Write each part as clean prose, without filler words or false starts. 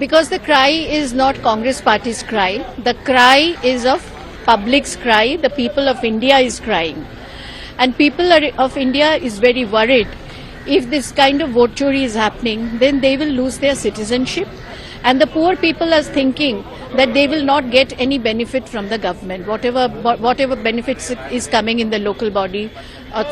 Because the cry is not Congress party's cry. The cry is of public's cry. The people of India is crying. And of India is very worried. If this kind of vote chori is happening, then they will lose their citizenship. And the poor people are thinking that they will not get any benefit from the government. Whatever benefits is coming in the local body,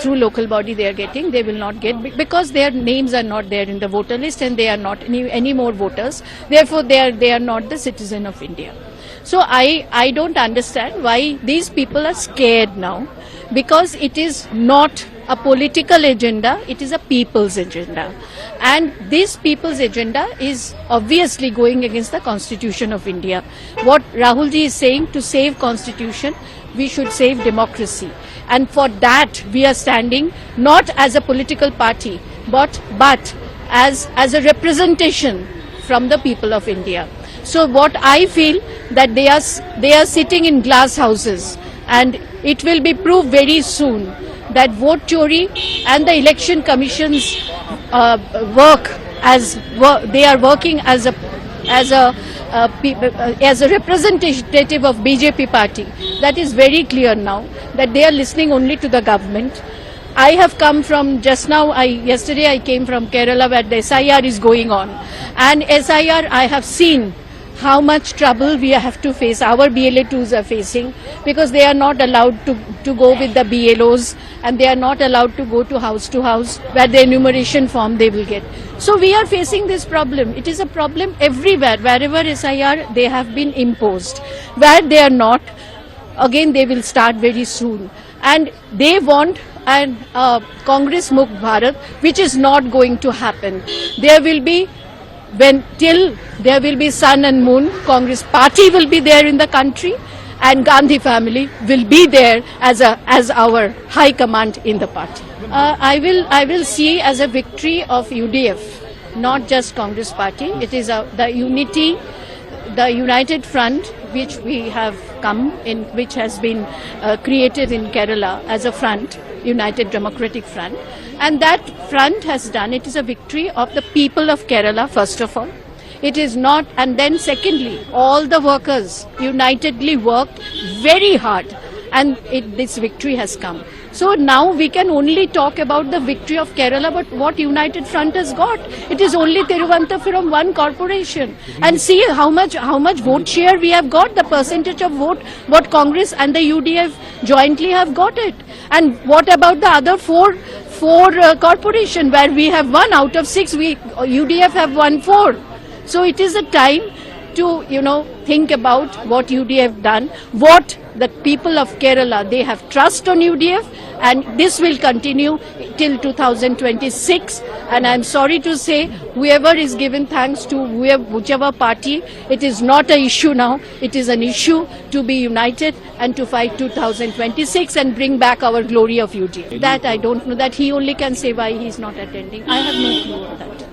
through local body they are getting, they will not get because their names are not there in the voter list and they are not any more voters. Therefore, they are not the citizen of India. So I don't understand why these people are scared now, because it is not a political agenda, it is a people's agenda. And this people's agenda is obviously going against the Constitution of India. What Rahul ji is saying, to save Constitution, we should save democracy. And for that, we are standing not as a political party, but as a representation from the people of India. So what I feel that they are sitting in glass houses, and it will be proved very soon that vote chori and the election commission's they are working as a representative of BJP party. That is very clear now, that they are listening only to the government. I have come from yesterday I came from Kerala, where the SIR is going on, and SIR I have seen how much trouble we have to face, our BLA2s are facing, because they are not allowed to go with the BLOs, and they are not allowed to go to house, where the enumeration form they will get. So we are facing this problem. It is a problem everywhere. Wherever SIR, they have been imposed. Where they are not, again they will start very soon. And they want an Congress Mukh Bharat, which is not going to happen. There will be there will be sun and moon, Congress party will be there in the country, and Gandhi family will be there as our high command in the party. I will see as a victory of UDF, not just Congress party. It is the united front which we have come in, which has been created in Kerala as a front, United Democratic Front. And that front has done, it is a victory of the people of Kerala, first of all. It is not, and then secondly, all the workers unitedly worked very hard, and this victory has come. So now we can only talk about the victory of Kerala, but what United Front has got? It is only Thiruvananthapuram one corporation. And see how much vote share we have got, the percentage of vote, what Congress and the UDF jointly have got it. And what about the other four corporation, where we have 1 out of 6, UDF have won 4. So it is a time to, think about what UDF done, what the people of Kerala, they have trust on UDF, and this will continue till 2026. And I'm sorry to say, whoever is given thanks to whichever party, it is not an issue now. It is an issue to be united and to fight 2026 and bring back our glory of UDF. That I don't know. That he only can say why he is not attending. I have no clue on that.